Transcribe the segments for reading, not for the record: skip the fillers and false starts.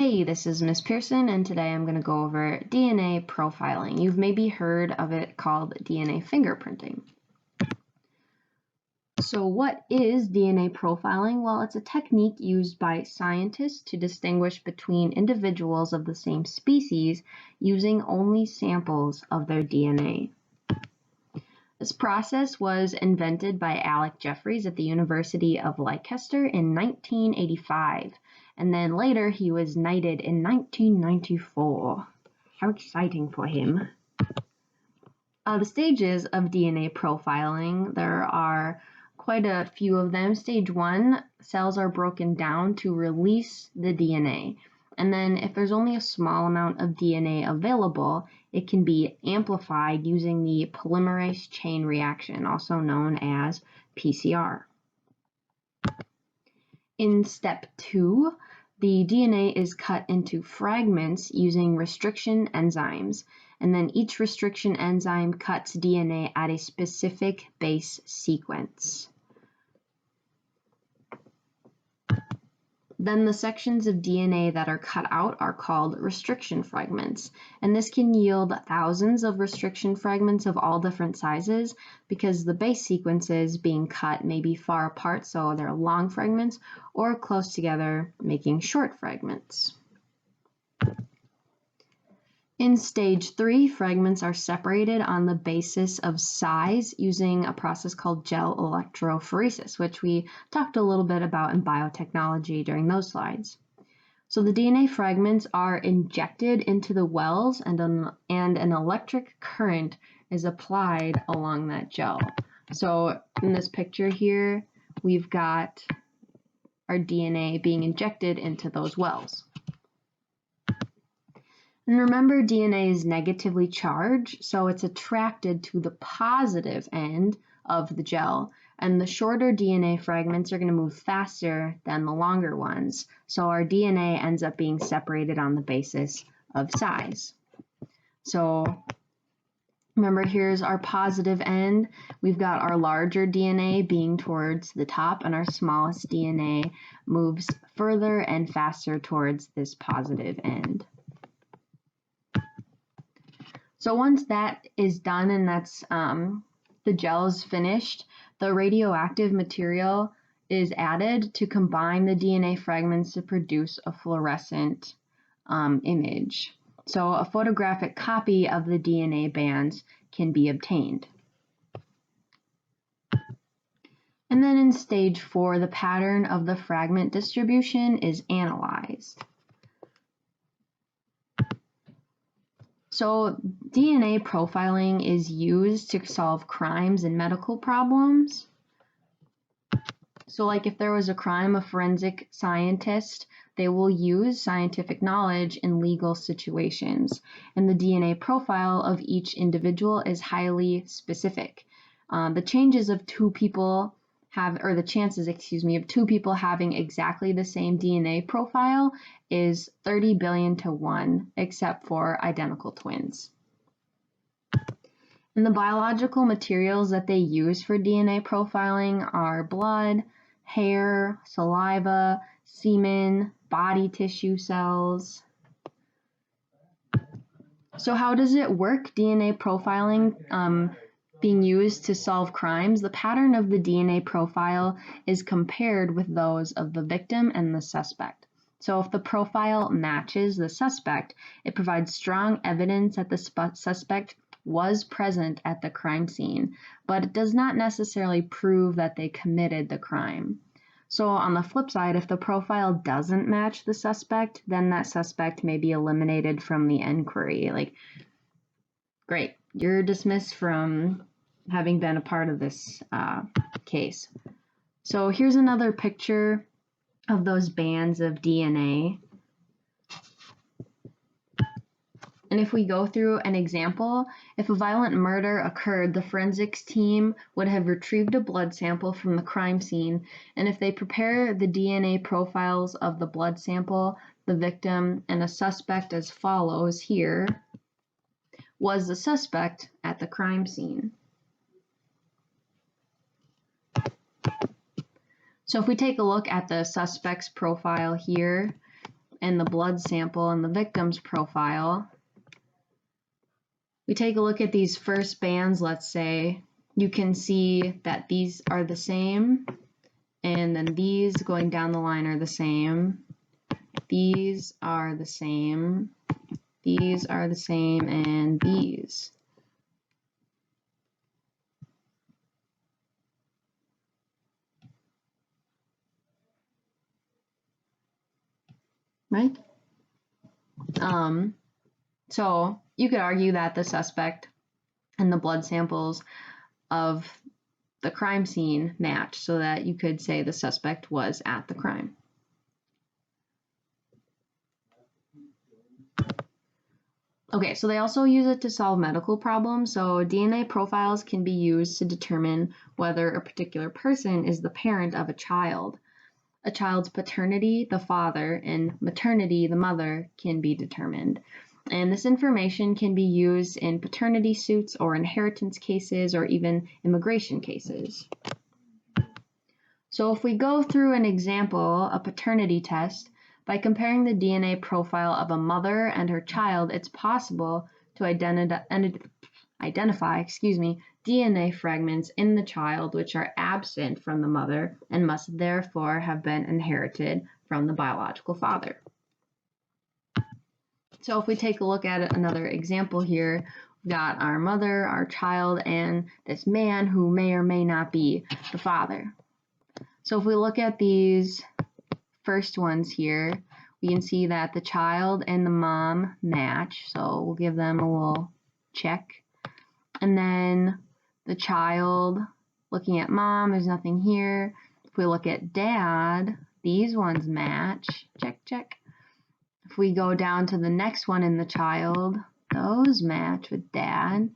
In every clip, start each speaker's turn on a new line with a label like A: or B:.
A: Hey, this is Miss Pearson, and today I'm going to go over DNA profiling. You've maybe heard of it called DNA fingerprinting. So what is DNA profiling? Well, it's a technique used by scientists to distinguish between individuals of the same species using only samples of their DNA. This process was invented by Alec Jeffreys at the University of Leicester in 1985, and then later he was knighted in 1994. How exciting for him. The stages of DNA profiling, there are quite a few of them. Stage 1, cells are broken down to release the DNA. And then if there's only a small amount of DNA available, it can be amplified using the polymerase chain reaction, also known as PCR. In step 2, the DNA is cut into fragments using restriction enzymes, and then each restriction enzyme cuts DNA at a specific base sequence. Then the sections of DNA that are cut out are called restriction fragments, and this can yield thousands of restriction fragments of all different sizes because the base sequences being cut may be far apart, so they're long fragments, or close together, making short fragments. In stage 3, fragments are separated on the basis of size using a process called gel electrophoresis, which we talked a little bit about in biotechnology during those slides. So the DNA fragments are injected into the wells and an electric current is applied along that gel. So in this picture here, we've got our DNA being injected into those wells. And remember, DNA is negatively charged, so it's attracted to the positive end of the gel. And the shorter DNA fragments are going to move faster than the longer ones. So our DNA ends up being separated on the basis of size. So remember, here's our positive end. We've got our larger DNA being towards the top, and our smallest DNA moves further and faster towards this positive end. So once that is done and that's the gel is finished, the radioactive material is added to combine the DNA fragments to produce a fluorescent image. So a photographic copy of the DNA bands can be obtained. And then in stage 4, the pattern of the fragment distribution is analyzed. So DNA profiling is used to solve crimes and medical problems. So like if there was a crime, a forensic scientist, they will use scientific knowledge in legal situations. And the DNA profile of each individual is highly specific. The chances of two people having exactly the same DNA profile is 30 billion to 1, except for identical twins. And the biological materials that they use for DNA profiling are blood, hair, saliva, semen, body tissue cells. So how does it work, DNA profiling? Being used to solve crimes, the pattern of the DNA profile is compared with those of the victim and the suspect. So if the profile matches the suspect, it provides strong evidence that the suspect was present at the crime scene, but it does not necessarily prove that they committed the crime. So on the flip side, if the profile doesn't match the suspect, then that suspect may be eliminated from the inquiry. Like, great, you're dismissed from having been a part of this case. So here's another picture of those bands of DNA. And if we go through an example, if a violent murder occurred, the forensics team would have retrieved a blood sample from the crime scene, and if they prepare the DNA profiles of the blood sample, the victim, and a suspect as follows here, was the suspect at the crime scene. So if we take a look at the suspect's profile here, and the blood sample and the victim's profile, we take a look at these first bands, let's say, you can see that these are the same, and then these going down the line are the same. These are the same. These are the same, and these. Right? So you could argue that the suspect and the blood samples of the crime scene match, so that you could say the suspect was at the crime. Okay, so they also use it to solve medical problems. So DNA profiles can be used to determine whether a particular person is the parent of a child. A child's paternity, the father, and maternity, the mother, can be determined. And this information can be used in paternity suits or inheritance cases or even immigration cases. So if we go through an example, a paternity test, by comparing the DNA profile of a mother and her child, it's possible to identify DNA fragments in the child which are absent from the mother and must therefore have been inherited from the biological father. So if we take a look at another example here, we've got our mother, our child, and this man who may or may not be the father. So if we look at these first ones here, we can see that the child and the mom match, so we'll give them a little check. And then the child, looking at mom, there's nothing here. If we look at dad, these ones match, check, check. If we go down to the next one in the child, those match with dad.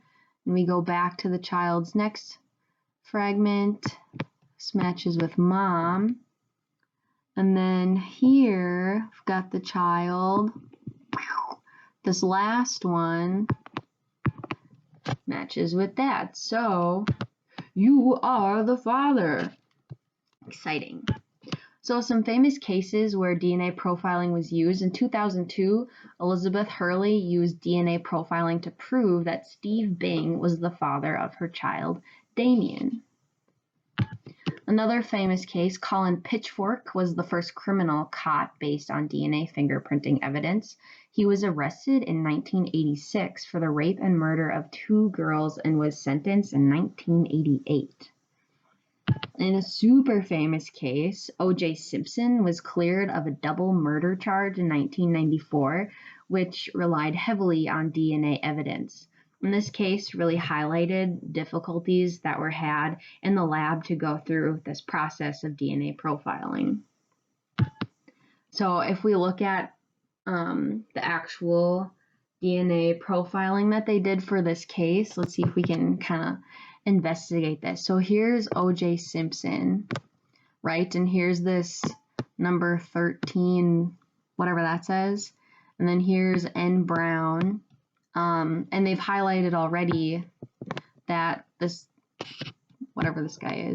A: And we go back to the child's next fragment, this matches with mom. And then here, we've got the child. This last one matches with dad. So, you are the father. Exciting. So some famous cases where DNA profiling was used. In 2002, Elizabeth Hurley used DNA profiling to prove that Steve Bing was the father of her child, Damien. Another famous case, Colin Pitchfork was the first criminal caught based on DNA fingerprinting evidence. He was arrested in 1986 for the rape and murder of 2 girls and was sentenced in 1988. In a super famous case, O.J. Simpson was cleared of a double murder charge in 1994, which relied heavily on DNA evidence. And this case really highlighted difficulties that were had in the lab to go through this process of DNA profiling. So if we look at the actual DNA profiling that they did for this case, let's see if we can kind of investigate this. So here's O.J. Simpson, right? And here's this number 13, whatever that says. And then here's N. Brown. And they've highlighted already that this, whatever this guy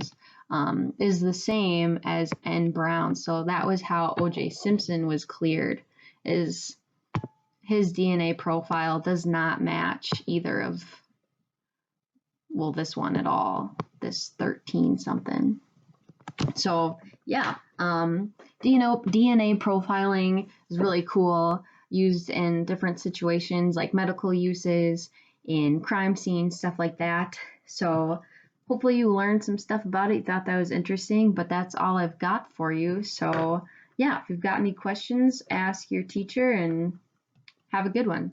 A: is the same as N. Brown. So that was how O.J. Simpson was cleared, is his DNA profile does not match either of, well, this one at all, this 13 something. So yeah, DNA profiling is really cool, used in different situations like medical uses, in crime scenes, stuff like that. So hopefully you learned some stuff about it, you thought that was interesting, but that's all I've got for you. So yeah, if you've got any questions, ask your teacher and have a good one.